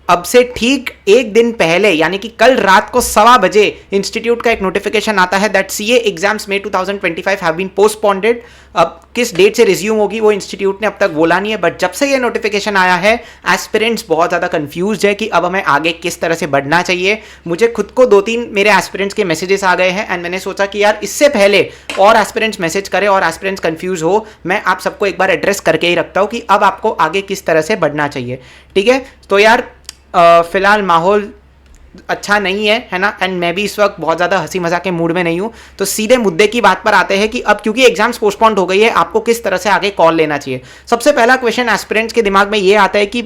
अब से ठीक एक दिन पहले यानी कि कल रात को 1:15 बजे इंस्टीट्यूट का एक नोटिफिकेशन आता है दैट सीए एग्जाम्स में 2025 हैव बीन पोस्टपोन्डेड। अब किस डेट से रिज्यूम होगी वो इंस्टीट्यूट ने अब तक बोला नहीं है, बट जब से ये नोटिफिकेशन आया है एस्पिरेंट्स बहुत ज़्यादा कंफ्यूज है कि अब हमें आगे किस तरह से बढ़ना चाहिए। मुझे खुद को 2-3 मेरे एस्पिरेंट्स के मैसेजेस आ गए हैं एंड मैंने सोचा कि यार इससे पहले और एस्पिरेंट्स मैसेज करें और एस्पिरेंट्स कंफ्यूज हो, मैं आप सबको एक बार एड्रेस करके ही रखता हूँ कि अब आपको आगे किस तरह से बढ़ना चाहिए। ठीक है, तो यार फिलहाल माहौल अच्छा नहीं है ना, एंड मैं भी इस वक्त बहुत ज़्यादा हंसी मजाक के मूड में नहीं हूँ। तो सीधे मुद्दे की बात पर आते हैं कि अब क्योंकि एग्जाम्स पोस्टपोन्ड हो गई है आपको किस तरह से आगे कॉल लेना चाहिए। सबसे पहला क्वेश्चन एस्पिरेंट्स के दिमाग में ये आता है कि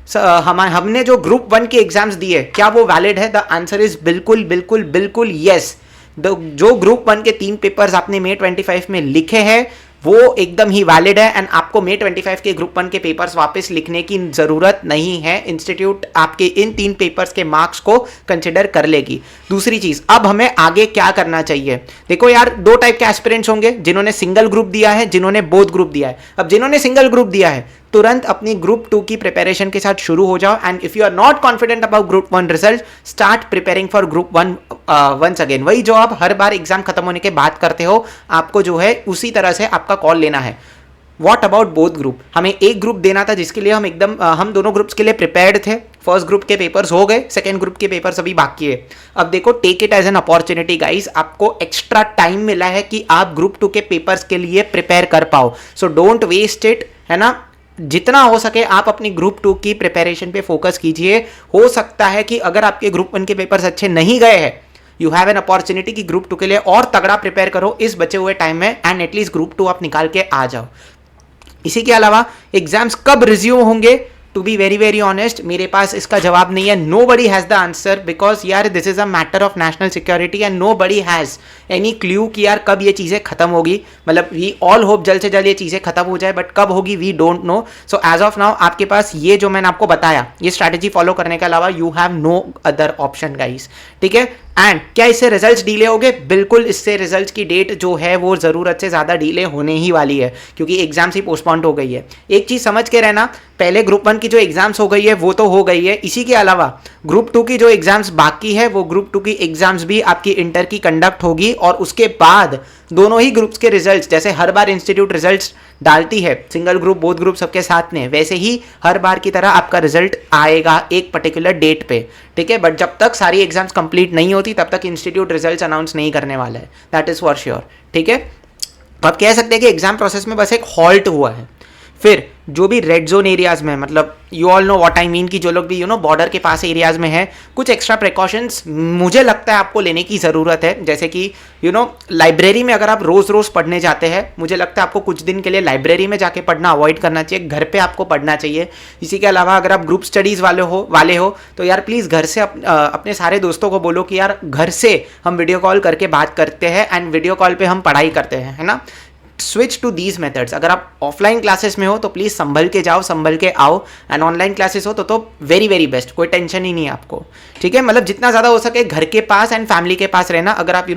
हमने जो ग्रुप 1 के एग्जाम्स दिए क्या वो वैलिड है। द आंसर इज बिल्कुल बिल्कुल बिल्कुल यस। जो ग्रुप 1 के 3 पेपर्स आपने May 25 में लिखे हैं वो एकदम ही वैलिड है एंड आपको May 25 के ग्रुप 1 के पेपर्स वापस लिखने की जरूरत नहीं है। इंस्टीट्यूट आपके इन 3 पेपर्स के मार्क्स को कंसिडर कर लेगी। दूसरी चीज, अब हमें आगे क्या करना चाहिए। देखो यार, 2 टाइप के एस्पिरेंट्स होंगे, जिन्होंने सिंगल ग्रुप दिया है, जिन्होंने बोथ ग्रुप दिया है। अब जिन्होंने सिंगल ग्रुप दिया है तुरंत अपनी ग्रुप 2 की प्रिपरेशन के साथ शुरू हो जाओ and if you are not confident about group 1 result start preparing for group 1 once again. वही जो आप हर बार एग्जाम खत्म होने के बाद करते हो, आपको जो है उसी तरह से आपका कॉल लेना है। वॉट अबाउट बोथ ग्रुप, हमें एक ग्रुप देना था जिसके लिए हम दोनों ग्रुप्स के लिए प्रिपेयर्ड थे। फर्स्ट ग्रुप के पेपर्स हो गए, सेकेंड ग्रुप के पेपर्स अभी बाकी है। अब देखो, take it as an opportunity guys, आपको एक्स्ट्रा टाइम मिला है कि आप ग्रुप 2 के पेपर्स के लिए प्रिपेयर कर पाओ। सो डोंट वेस्ट इट, है ना। जितना हो सके आप अपनी ग्रुप 2 की प्रिपरेशन पे फोकस कीजिए। हो सकता है कि अगर आपके ग्रुप 1 के पेपर्स अच्छे नहीं गए हैं, यू हैव एन अपॉर्चुनिटी कि ग्रुप 2 के लिए और तगड़ा प्रिपेयर करो इस बचे हुए टाइम में एंड एटलीस्ट ग्रुप 2 आप निकाल के आ जाओ। इसी के अलावा एग्जाम्स कब रिज्यूम होंगे, to be very very honest मेरे पास इसका जवाब नहीं है। Nobody has the answer because यार this is a matter of national security and nobody has any clue कि यार कब ये चीज़ें खत्म होगी। मतलब वी ऑल होप जल्द से जल्द ये चीज़ें खत्म हो जाए, बट कब होगी we don't know. So as of now आपके पास ये जो मैंने आपको बताया, ये स्ट्रैटेजी फॉलो करने के अलावा you have no other option guys. ठीक है, एंड क्या इससे रिजल्ट्स डिले हो गए? बिल्कुल, इससे रिजल्ट्स की डेट जो है वो ज़रूरत से ज़्यादा डिले होने ही वाली है क्योंकि एग्जाम्स ही पोस्टपोन्ड हो गई है। एक चीज़ समझ के रहना, पहले ग्रुप 1 की जो एग्जाम्स हो गई है वो तो हो गई है, इसी के अलावा ग्रुप 2 की जो एग्जाम्स बाकी है वो ग्रुप 2 की एग्जाम्स भी आपकी इंटर की कंडक्ट होगी और उसके बाद दोनों ही ग्रुप्स के रिजल्ट्स, जैसे हर बार इंस्टीट्यूट रिजल्ट्स डालती है सिंगल ग्रुप बोथ ग्रुप सबके साथ में, वैसे ही हर बार की तरह आपका रिजल्ट आएगा एक पर्टिकुलर डेट पे। ठीक है, बट जब तक सारी एग्जाम्स कंप्लीट नहीं होती तब तक इंस्टीट्यूट रिजल्ट्स अनाउंस नहीं करने वाला है, दैट इज फॉर श्योर। ठीक है, तो आप कह सकते हैं कि एग्जाम प्रोसेस में बस एक हॉल्ट हुआ है। फिर जो भी रेड जोन एरियाज में, मतलब you all know what I mean, कि जो लोग भी बॉर्डर के पास एरियाज में है, कुछ एक्स्ट्रा प्रिकॉशंस मुझे लगता है आपको लेने की ज़रूरत है। जैसे कि लाइब्रेरी में अगर आप रोज़ रोज़ पढ़ने जाते हैं, मुझे लगता है आपको कुछ दिन के लिए लाइब्रेरी में जाके पढ़ना अवॉइड करना चाहिए, घर पे आपको पढ़ना चाहिए। इसी के अलावा अगर आप ग्रुप स्टडीज़ वाले हो तो यार प्लीज़ घर से अपने सारे दोस्तों को बोलो कि यार घर से हम वीडियो कॉल करके बात करते हैं एंड वीडियो कॉल पे हम पढ़ाई करते हैं, है ना। Switch to these methods. अगर आप ऑफलाइन क्लासेस में हो तो प्लीज़ संभल के जाओ, संभल के आओ, एंड ऑनलाइन क्लासेस हो तो वेरी वेरी बेस्ट, कोई टेंशन ही नहीं है आपको। ठीक है, मतलब जितना ज़्यादा हो सके घर के पास एंड फैमिली के पास रहना, अगर आप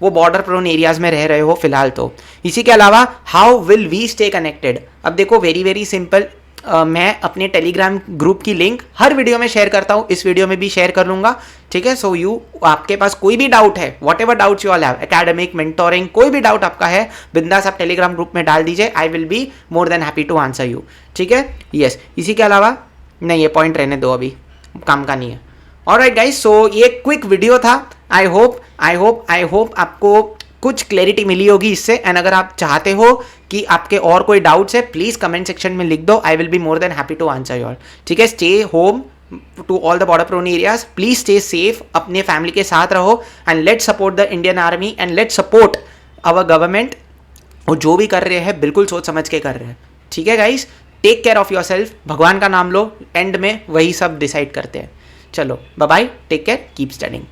वो बॉर्डर प्रोन एरियाज में रह रहे हो फिलहाल तो। इसी के अलावा how will we stay connected, अब देखो वेरी वेरी सिंपल, मैं अपने टेलीग्राम ग्रुप की लिंक हर वीडियो में शेयर करता हूँ, इस वीडियो में भी शेयर कर लूँगा। ठीक है, सो आपके पास कोई भी डाउट है, what ever doubts you all have, academic, mentoring, कोई भी डाउट आपका है, बिंदास आप टेलीग्राम ग्रुप में डाल दीजिए, I will be more than happy to answer you. ठीक है, यस। इसी के अलावा नहीं, ये पॉइंट रहने दो, अभी काम का नहीं है। ऑलराइट गाइस, सो ये क्विक वीडियो था। आई होप आपको कुछ क्लैरिटी मिली होगी इससे, एंड अगर आप चाहते हो कि आपके और कोई डाउट्स है प्लीज़ कमेंट सेक्शन में लिख दो, I will be more than happy to answer your. ठीक है, stay home to all the border prone areas, please stay safe, अपने फैमिली के साथ रहो, and let's support the Indian army and let's support our government. और जो भी कर रहे हैं बिल्कुल सोच समझ के कर रहे हैं। ठीक है guys, take care of yourself, भगवान का नाम लो, एंड में वही सब डिसाइड करते हैं। चलो bye bye, take care, keep studying.